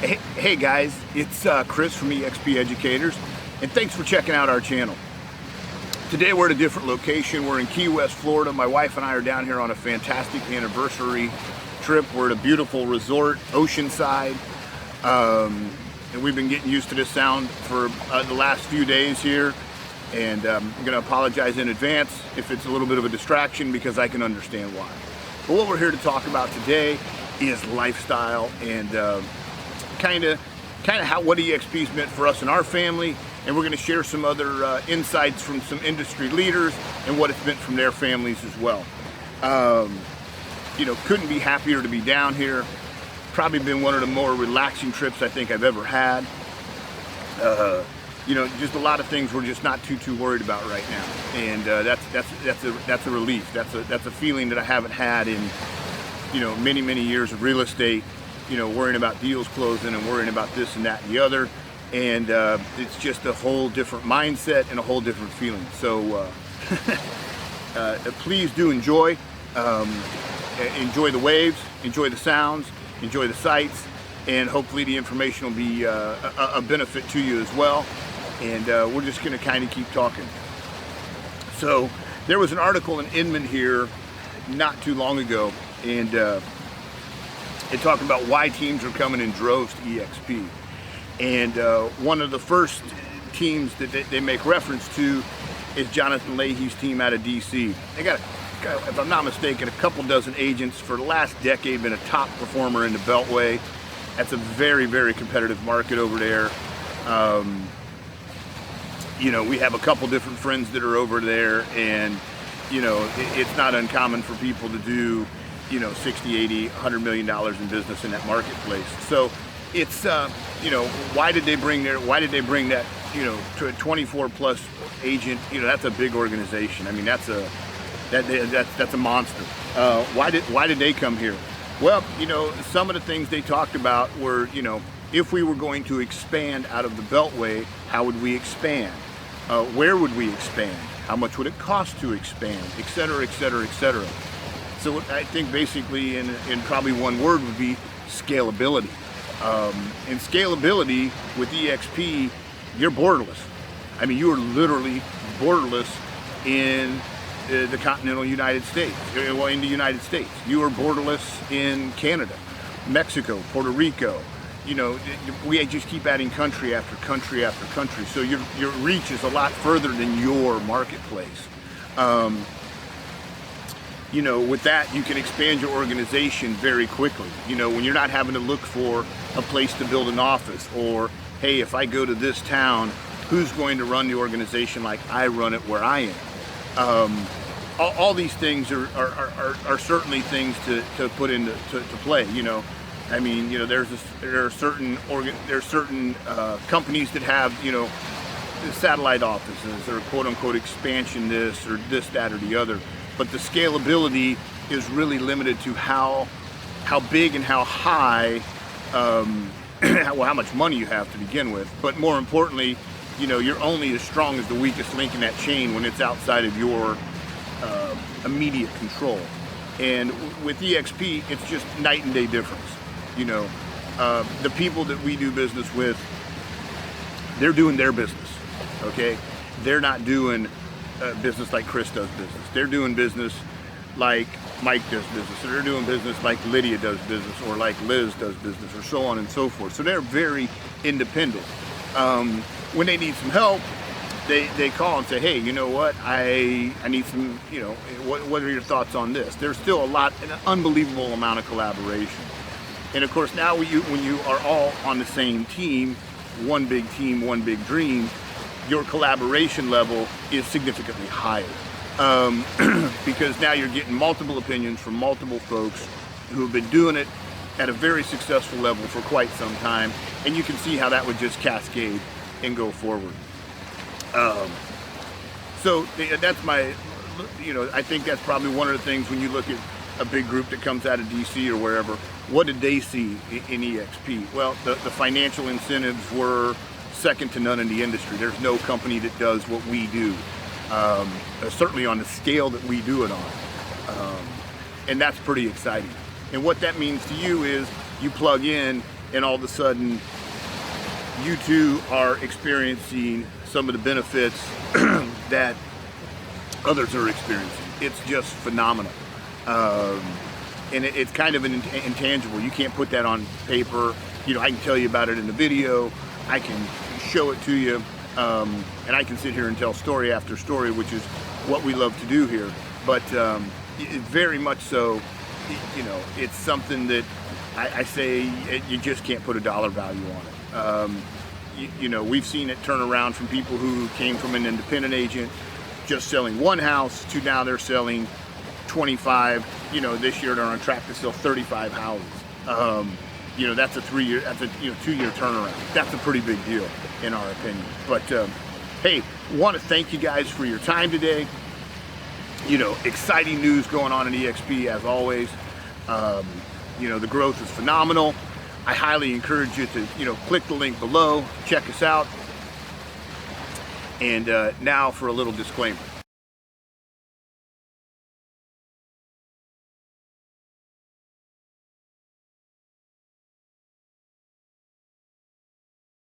Hey guys, it's Chris from eXp Educators, and thanks for checking out our channel. Today we're at a different location. We're in Key West, Florida. My wife and I are down here on a fantastic anniversary trip. We're at a beautiful resort, Oceanside, and we've been getting used to this sound for the last few days here. And I'm going to apologize in advance if it's a little bit of a distraction, because I can understand why. But what we're here to talk about today is lifestyle and kind of how what eXp's meant for us and our family, and we're going to share some other insights from some industry leaders and what it's meant from their families as well. Couldn't be happier to be down here. Probably been one of the more relaxing trips I think I've ever had. Just a lot of things we're just not too worried about right now, and that's a relief. That's a feeling that I haven't had in many years of real estate. Worrying about deals closing and worrying about this and that and the other, and it's just a whole different mindset and a whole different feeling. So please do enjoy the waves, enjoy the sounds, enjoy the sights, and hopefully the information will be a benefit to you as well. And we're just going to kind of keep talking. So there was an article in Inman here not too long ago, and they talk about why teams are coming in droves to eXp. And one of the first teams that they make reference to is Jonathan Leahy's team out of DC. They got, if I'm not mistaken, a couple dozen agents for the last decade, been a top performer in the Beltway. That's a very competitive market over there. We have a couple different friends that are over there, and it's not uncommon for people to do 60, 80, $100 million in business in that marketplace. So it's why did they bring that to a 24 plus agent? That's a big organization. I mean, that's a monster. Why did they come here? Well, some of the things they talked about were, if we were going to expand out of the Beltway, how would we expand? Where would we expand? How much would it cost to expand? Et cetera, et cetera, et cetera. So I think basically in probably one word would be scalability. And scalability with eXp, you're borderless. I mean, you are literally borderless in the continental United States, well, in the United States. You are borderless in Canada, Mexico, Puerto Rico. We just keep adding country after country after country. So your reach is a lot further than your marketplace. With that, you can expand your organization very quickly. When you're not having to look for a place to build an office, or, hey, if I go to this town, who's going to run the organization like I run it where I am? All these things are certainly things to put into play. I mean, there are certain companies that have satellite offices or quote unquote expansion this or this, that, or the other. But the scalability is really limited to how big and how high, how much money you have to begin with. But more importantly, you're only as strong as the weakest link in that chain when it's outside of your immediate control. And with eXp, it's just night and day difference. The people that we do business with, they're doing their business, okay? They're not doing business like Chris does business. They're doing business like Mike does business, or they're doing business like Lydia does business, or like Liz does business, or so on and so forth. So they're very independent. When they need some help, they call and say, hey, you know what, I need some, what are your thoughts on this? There's still an unbelievable amount of collaboration. And of course, now when you are all on the same team, one big dream, your collaboration level is significantly higher, because now you're getting multiple opinions from multiple folks who have been doing it at a very successful level for quite some time, and you can see how that would just cascade and go forward. So that's my, I think that's probably one of the things when you look at a big group that comes out of DC or wherever, what did they see in eXp? Well, the financial incentives were second to none in the industry. There's no company that does what we do, certainly on the scale that we do it on. And that's pretty exciting. And what that means to you is you plug in and all of a sudden you too are experiencing some of the benefits that others are experiencing. It's just phenomenal. And it's kind of an intangible. You can't put that on paper. You know, I can tell you about it in the video. I can show it to you. And I can sit here and tell story after story, which is what we love to do here. But very much so, you know, it's something that I say you just can't put a dollar value on it. You know, we've seen it turn around from people who came from an independent agent just selling one house to now they're selling 25. You know, this year they're on track to sell 35 houses. You know, that's a 2-year turnaround. That's a pretty big deal in our opinion. But hey, want to thank you guys for your time today. You know, exciting news going on in eXp as always. You know, the growth is phenomenal. I highly encourage you to, you know, click the link below, check us out. And now for a little disclaimer.